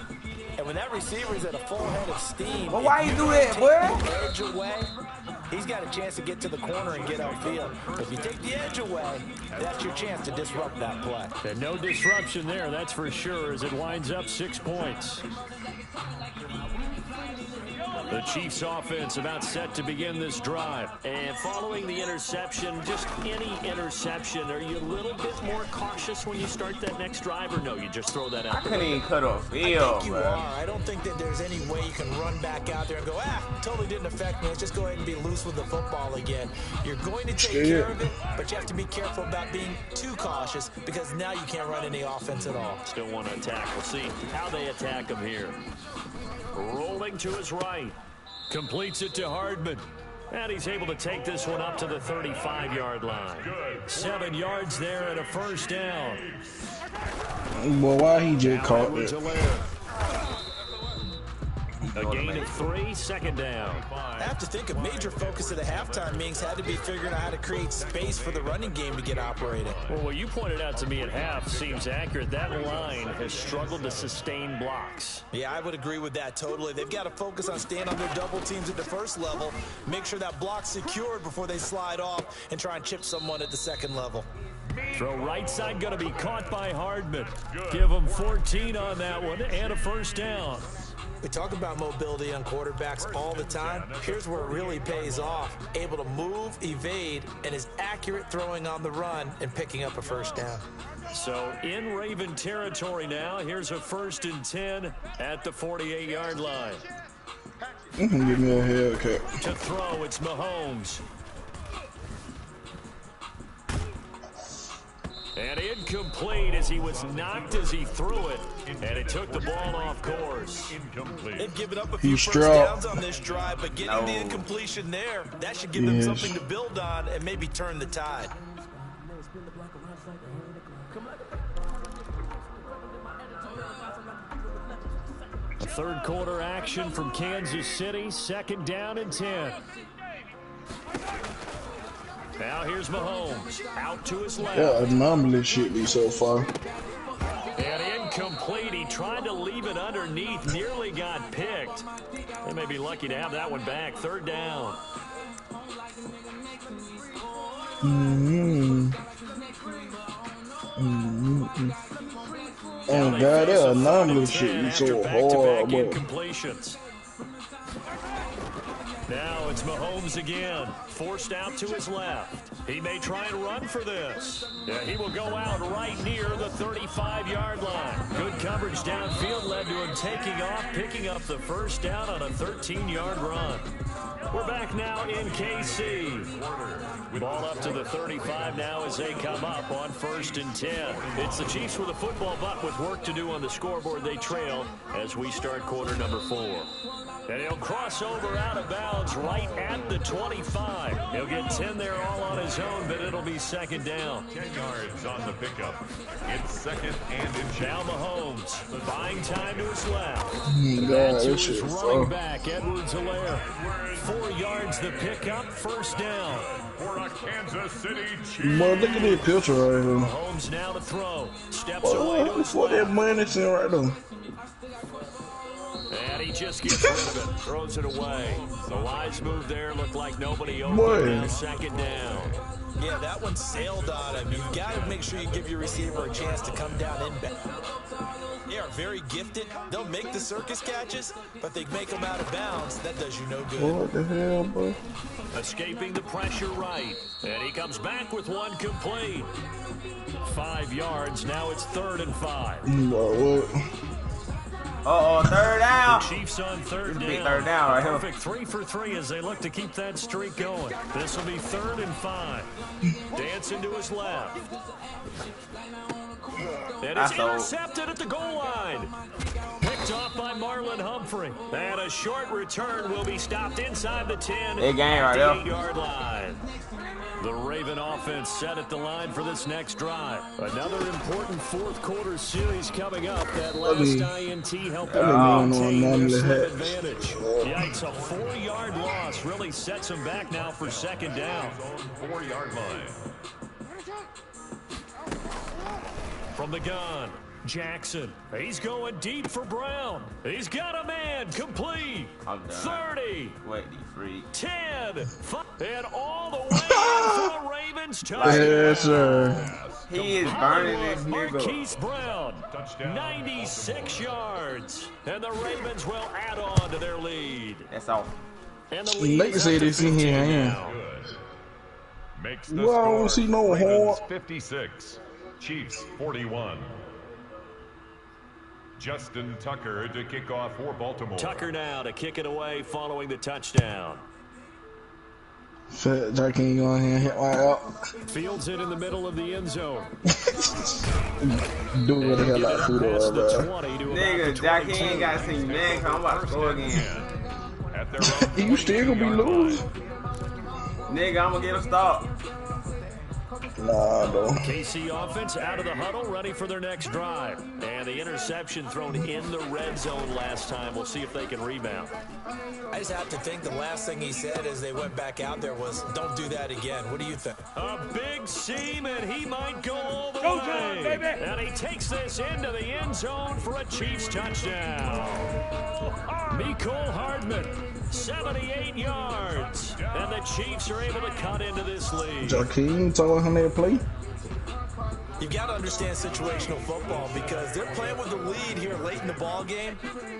H: And when that receiver's at a full head of steam,
B: But
H: if
B: why you do that,
H: take
B: boy?
H: the edge away, he's got a chance to get to the corner and get upfield. If you take the edge away, that's your chance to disrupt that play.
E: And no disruption there, that's for sure, as it winds up 6 points. The Chiefs offense about set to begin this drive. And following the interception, just any interception, are you a little bit more cautious when you start that next drive, or no, you just throw that
B: I
E: out?
B: couldn't even cut off
H: I
B: field,
H: think you
B: bro.
H: are. I don't think that there's any way you can run back out there and go, totally didn't affect me. Let's just go ahead and be loose with the football again. You're going to take care of it, but you have to be careful about being too cautious because now you can't run any offense at all.
E: Still want to attack. We'll see how they attack him here. Rolling to his right. Completes it to Hardman. And he's able to take this one up to the 35-yard line. 7 yards there and a 1st down.
C: Well, why he just caught
E: Edwards
C: it?
E: Alaire. A gain of 3, 2nd down.
H: I have to think a major focus of the halftime meetings had to be figuring out how to create space for the running game to get operating.
E: Well, what you pointed out to me at half seems accurate. That line has struggled to sustain blocks.
H: Yeah, I would agree with that totally. They've got to focus on staying on their double teams at the first level, make sure that block's secured before they slide off and try and chip someone at the second level.
E: Throw right side going to be caught by Hardman. Give him 14 on that one and a 1st down.
H: We talk about mobility on quarterbacks all the time. Here's where it really pays off. Able to move, evade, and is accurate throwing on the run and picking up a 1st down.
E: So in Raven territory now, here's a 1st and 10 at the 48-yard line.
C: Give me a haircut.
E: To throw, it's Mahomes. And incomplete as he was knocked as he threw it. And it took the ball off course.
H: They've given up a few
C: He's
H: first downs on this drive, but getting the incompletion there, that should give them something to build on and maybe turn the tide.
E: A 3rd quarter action from Kansas City, 2nd down and 10. Now here's Mahomes, out to his left.
C: Yeah, anomaly shit be so far.
E: And incomplete. He tried to leave it underneath, nearly got picked. They may be lucky to have that one back. 3rd down.
C: Oh God, that anomaly shit be so horrible.
E: Incompletions. Now it's Mahomes again, forced out to his left. He may try and run for this. Yeah, he will go out right near the 35-yard line. Good coverage downfield led to him taking off, picking up the first down on a 13-yard run. We're back now in KC. Ball up to the 35 now as they come up on 1st and 10. It's the Chiefs with a football, but with work to do on the scoreboard. They trail as we start quarter number 4. And he'll cross over out of bounds right at the 25. He'll get 10 there all on his own, but it'll be 2nd down.
F: 10 yards on the pickup. It's 2nd and inches.
E: Now Mahomes buying time to his left.
C: God,
E: To
C: this
E: his
C: shit
E: running
C: so.
E: back, Edwards-Helaire. 4 yards the pickup, 1st down.
F: For a Kansas City Chiefs.
C: Boy, look at this picture right here.
E: Mahomes now to throw. Steps away to
C: Boy,
E: his
C: for that
E: left.
C: money sitting right there.
E: And he just gets rid of it. Throws it away. The wise move there. Looked like nobody opened.
C: Boy.
E: Now 2nd down.
H: Yeah, that one sailed on him. You've got to make sure you give your receiver a chance to come down inbound. They are very gifted. They'll make the circus catches, but they make them out of bounds. That does you no good.
C: What the hell, bro?
E: Escaping the pressure right. And he comes back with one complete. 5 yards. Now it's 3rd and 5.
C: Boy, what?
B: Uh-oh, 3rd down.
E: The Chiefs on 3rd
B: Big
E: down.
B: 3rd down right here.
E: Perfect 3 for 3 as they look to keep that streak going. This will be 3rd and 5. Dancing to his left. And it's intercepted at the goal line. Picked off by Marlon Humphrey. And a short return will be stopped inside the 10.
B: Big game right
E: the
B: there.
E: 8-yard line. The Raven offense set at the line for this next drive. Another important 4th quarter series coming up. That last INT helped them maintain their slim advantage. Yikes, a 4-yard loss really sets them back now for 2nd down.
F: 4-yard line.
E: From the gun, Jackson. He's going deep for Brown. He's got a man complete.
B: I'm done.
E: 30.
B: Wait, you freak.
E: 10. 5, and all the way in for the Ravens touchdown.
C: Yes, sir.
B: He is burning this nigga.
E: Marquise Brown,
F: Touchdown.
E: 96 yards. And the Ravens will add on to their lead.
B: That's all.
E: And the lead
C: They can
E: is
C: say
E: up to
C: this in
E: 15
C: here, yeah.
E: now.
F: Good. Makes the
C: Well, I don't
F: score.
C: see no
F: Ravens
C: horn.
F: 56. Chiefs 41. Justin Tucker to kick off for Baltimore.
E: Tucker now to kick it away following the touchdown.
C: Fat Jack ain't going here and hit my out.
E: Fields it in the middle of the end zone.
C: Do what the hell I do
E: Past the
C: though,
E: 20 to about
B: Nigga,
E: the
B: Jack, he
E: 22.
B: ain't got to see me, man. I'm about to score again.
F: At their own
C: You still gonna be
F: 22-yard
C: lose?
F: line.
B: Nigga, I'm going to get a stop.
C: Nah, bro.
E: KC offense out of the huddle, ready for their next drive. And the interception thrown in the red zone last time. We'll see if they can rebound.
H: I just have to think the last thing he said as they went back out there was, don't do that again. What do you think?
E: A big seam, and he might go all the way. And he takes this into the end zone for a Chiefs touchdown. Mecole Hardman, 78 yards. And the Chiefs are able to cut into this lead.
C: Jakeem told him they play.
H: You've got to understand situational football because they're playing with the lead here late in the ball game.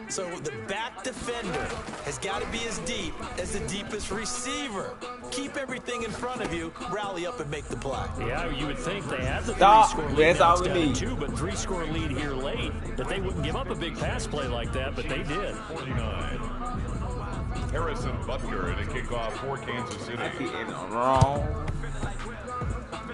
H: So the back defender has got to be as deep as the deepest receiver. Keep everything in front of you, rally up and make the play.
E: Yeah, you would think they had the
B: Stop.
E: 3-score lead.
B: That's
E: Now
B: all
E: it's
B: we
E: down to
B: need.
E: 2, but 3-score lead here late. That they wouldn't give up a big pass play like that, but they did.
F: 49. Harrison Butker to kick off for Kansas City.
B: I keep it wrong.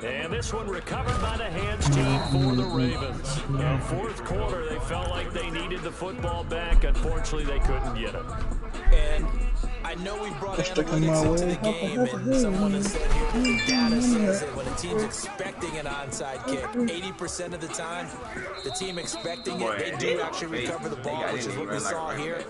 E: And this one recovered by the hands team for the Ravens. The 4th quarter, they felt like they needed the football back. Unfortunately, they couldn't get it.
H: And I know we brought
C: Sticking my
H: analytics into
C: way.
H: the game, and someone has said here that the data says that when a team's expecting an onside kick, 80% of the time, the team expecting it, they do actually recover the ball, which is what we saw here.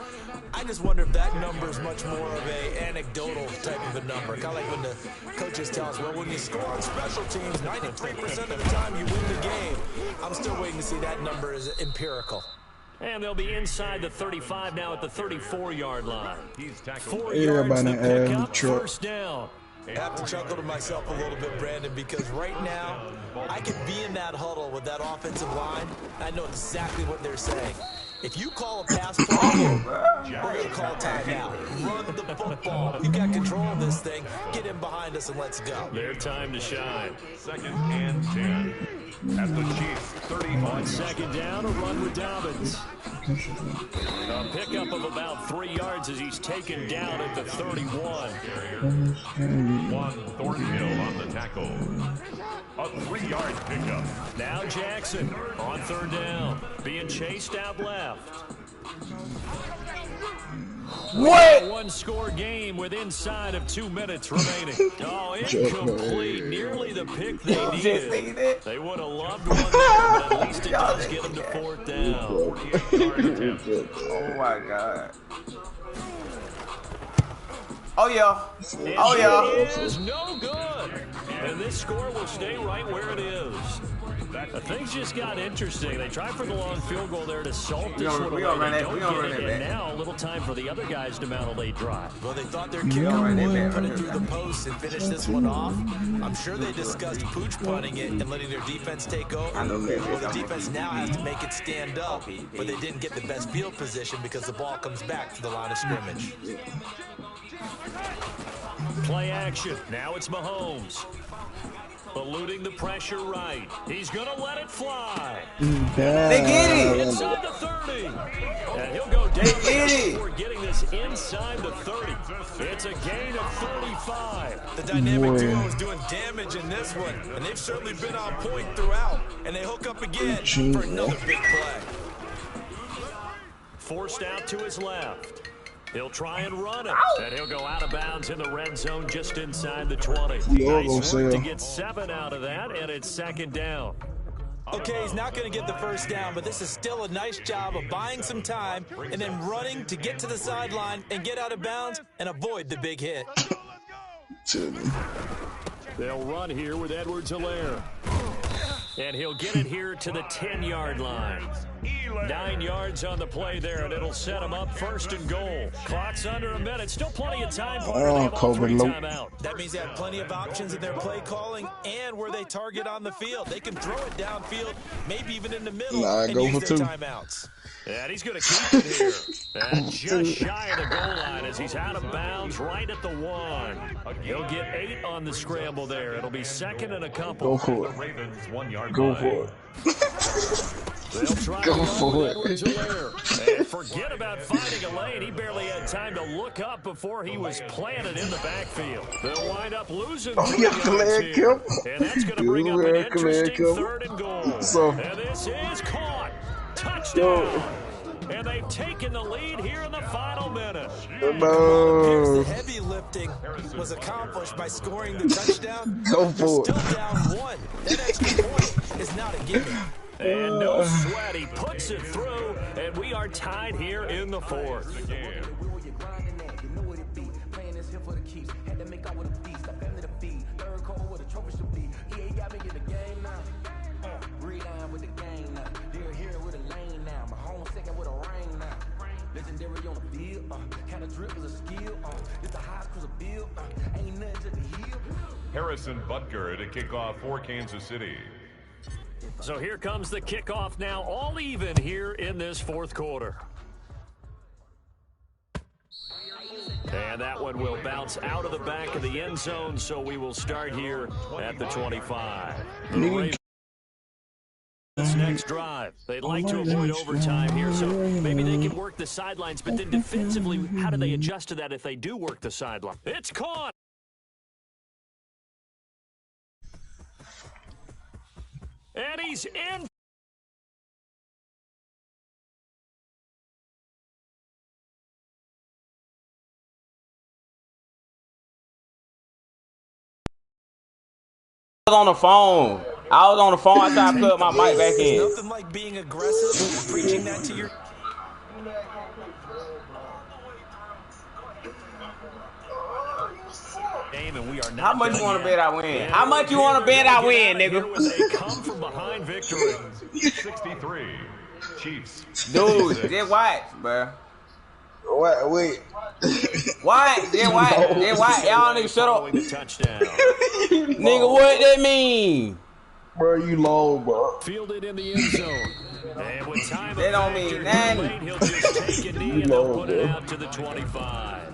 H: I just wonder if that number is much more of a anecdotal type of a number. Kind of like when the coaches tell us, well, when you score on special teams, 93% of the time you win the game. I'm still waiting to see that number is empirical.
E: And they'll be inside the 35 now at the 34-yard line.
F: He's tackled.
E: 4 yards
C: Everybody
E: to pick
C: in
E: up,
C: the truck.
E: 1st down.
H: I have to chuckle to myself a little bit, Brandon, because right now, I could be in that huddle with that offensive line. I know exactly what they're saying. If you call a pass play here, we're going to call timeout. Run the football. You got control of this thing. Get in behind us and let's go.
E: Their time to shine.
F: 2nd and 10. At the Chiefs, 31.
E: On 2nd down, a run with Dobbins. A pickup of about 3 yards as he's taken down at the 31.
F: One Thornhill on the tackle. A 3-yard pickup.
E: Now Jackson on 3rd down, being chased out left.
B: What?
E: One-score game with inside of 2 minutes remaining. Oh, incomplete. Nearly the pick they needed. They would have loved one there, but at least it does get them to 4th down.
B: Oh, my God. Oh, yeah. Oh, yeah.
E: It is no good. And this score will stay right where it is. Things just got interesting. They tried for the long field goal there to salt this one away. And now a little time for the other guys to mount a late drive.
H: Well, they thought their kicker would put it through the post and finish this one off. I'm sure they discussed pooch punting it and letting their defense take over. Well, the defense now has to make it stand up, but they didn't get the best field position because the ball comes back to the line of scrimmage.
E: Play action. Now it's Mahomes. Eluding the pressure right. He's going to let it fly.
B: They get it.
E: Inside the 30. And he'll go down before getting this inside the 30. It's a gain of 35.
H: The dynamic duo is doing damage in this one, and they've certainly been on point throughout. And they hook up again for another big play.
E: Forced out to his left. He'll try and run it, and he'll go out of bounds in the red zone just inside the 20. Nice work to get 7 out of that, and it's 2nd down.
H: Okay, he's not going to get the first down, but this is still a nice job of buying some time and then running to get to the sideline and get out of bounds and avoid the big hit.
E: They'll run here with Edwards-Helaire. And he'll get it here to the 10-yard line. 9 yards on the play there, and it'll set him up 1st and goal. Clock's under a minute. Still plenty of time for them. Timeout.
H: That means they have plenty of options in their play calling and where they target on the field. They can throw it downfield, maybe even in the middle, and use their timeouts.
E: And he's going to keep it here. And just shy of the goal line as he's out of bounds right at the 1. He'll get 8 on the scramble there. It'll be 2nd and a couple.
C: Go for it.
F: Ravens 1 yard
C: Go
F: line.
C: for it.
E: They'll try
C: Go for it.
E: And forget about finding a lane. He barely had time to look up before he was planted in the backfield. They'll wind up losing.
C: Oh, yeah, come here, Kim.
E: And that's going to bring up an interesting 3rd and goal.
C: So,
E: and this is caught. Touchdown. And they've taken the lead here in the final minute.
H: The heavy lifting was accomplished by scoring the touchdown.
C: Go for it.
H: Still down 1. That extra point is not a given.
E: And no sweat. He puts it through, and we are tied here in the 4th.
F: Harrison Butker to kick off for Kansas City.
E: So here comes the kickoff now, all even here in this 4th quarter. And that one will bounce out of the back of the end zone, so we will start here at the 25. This next drive, they'd like to avoid overtime here, so maybe they can work the sidelines, but then defensively, how do they adjust to that if they do work the sideline? It's caught! And he's in.
B: I was on the phone. I was on the phone. I tried to plug my mic back in.
H: Nothing like being aggressive, preaching that to your.
E: And we are not.
B: How much you want to bet I win? How much you want to bet I win, nigga?
E: A come from behind victory.
F: 63. Chiefs.
B: Dude, just watch, bro.
C: Wait.
B: Why? Then why? Y'all niggas shut up.
E: The touchdown.
B: Nigga, what that mean?
C: Bro, you low, bro.
E: Fielded in the end zone. And with time
B: That don't mean nothing.
E: he'll just take a knee and they'll put it out to the 25.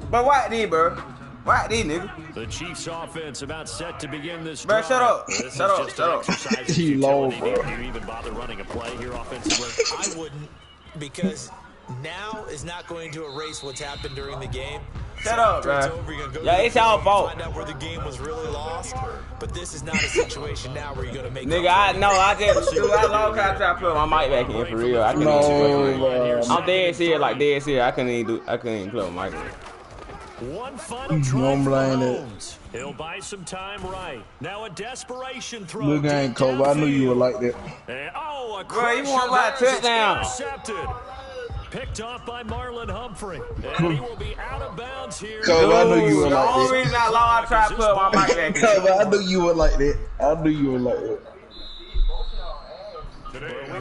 B: But why these, bro? Why these, nigga?
E: The Chiefs offense about set to begin this
B: Bro,
E: drive.
B: shut up.
E: This
B: Shut
E: is
B: up.
E: just
B: Shut
E: an
B: up.
E: exercise in
C: You low,
E: futility.
C: bro.
E: Do you even bother running a play here offensively?
H: I wouldn't, because now is not going to erase what's happened during the game.
B: Shut up,
H: After it's
B: bro.
H: over, you're gonna go
B: Yeah,
H: to the
B: it's our
H: film,
B: fault.
H: Find out where the game was really lost. But this is not a situation now where you're going to make
B: Nigga,
H: up
B: I know. I just do. I long time try to put my mic back in for real. I couldn't even
C: No,
B: I'm dead serious, like dead serious. I couldn't even play my mic in.
E: One final drive
C: Don't
E: for
C: blame it.
E: Mahomes. He'll buy some time right. Now a desperation throw.
C: Good game,
E: deep
C: Kobe. I knew you would
E: downfield.
C: like that.
E: And, oh, a
B: Bro, you
E: crusher
B: want my
E: there as it's
B: touchdown.
E: intercepted. Picked off by Marlon Humphrey. And he will be out of bounds here.
C: Kobe, I knew you would
B: The
C: like
B: only
C: that.
B: reason I long try to put my mic back in.
C: Kobe, I knew you would like that. I knew you would like that.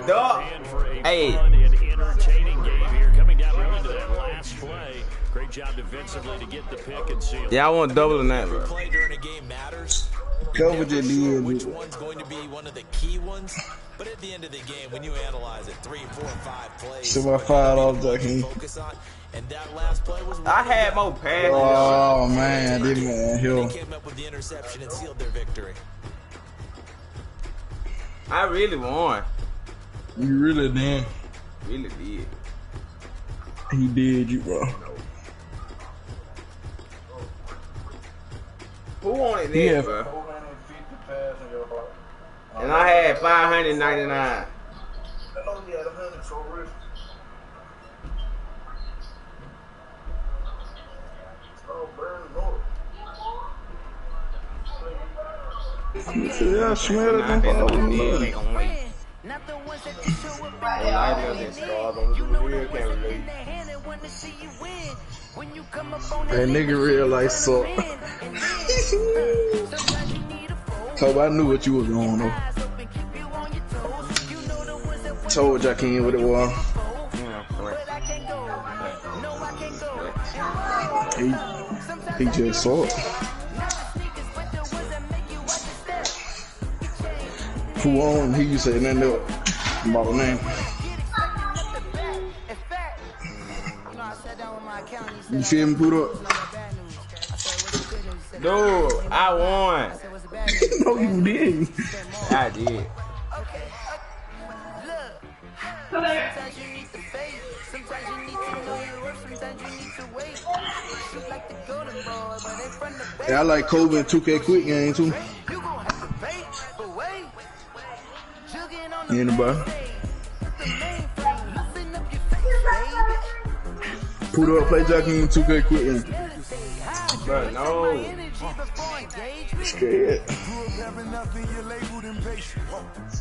B: Dog.
E: And for a
B: Hey.
E: fun and entertaining game here. Coming down really to that last play. Great job defensively to get the pick and seal.
B: Yeah, I want double than that, bro.
H: play during a game matters.
C: Kobe
H: Never
C: just
H: sure
C: did.
H: which one's going to be one of the key ones. But at the end of the game, when you analyze it, 3, 4, 5 plays,
C: So my $5
H: what
C: Jackie.
H: you focus on, and that last play was
B: I had more passes.
C: Oh man, this man
H: They
C: here.
H: came up with the interception and sealed their victory.
B: I really won.
C: You really did.
B: Really did.
C: He did you, bro.
B: Who wanted
C: He
B: this,
C: had
B: bro?
C: 450 pass in your heart.
B: And I had 599.
C: I know he had 100 so rich. Oh, burn Lord. Yeah, smell it.
D: Not the ones that you show up in you know the ones that in their hand and want to see you win. When you come up on
C: That nigga real life suck. Kobe, I knew what you was going on. Told Jaquin what it was. He just saw it. Who won? He used to say nothing else about the name. You feel me, put up?
B: Dude, I won.
C: No, you didn't.
B: I did.
D: Sometimes you need to fade. Sometimes you need to know your worth. Sometimes you need to wait. Shoot like the golden boy, but they from the bay.
C: Yeah, I like Kobe and 2K quick game too.
D: You gon' have to pay, but wait. Jugging on the
C: Anybody?
D: the mainframe. Loosen up your face, baby.
C: Put up, play Jaquin 2K quick game.
B: Bro, no.
C: Scared.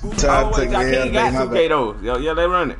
B: Oh,
C: Time to
B: wait,
C: take me
B: Jaquin
C: out.
B: got
C: My
B: 2K
C: bad.
B: though. Yeah, they run it.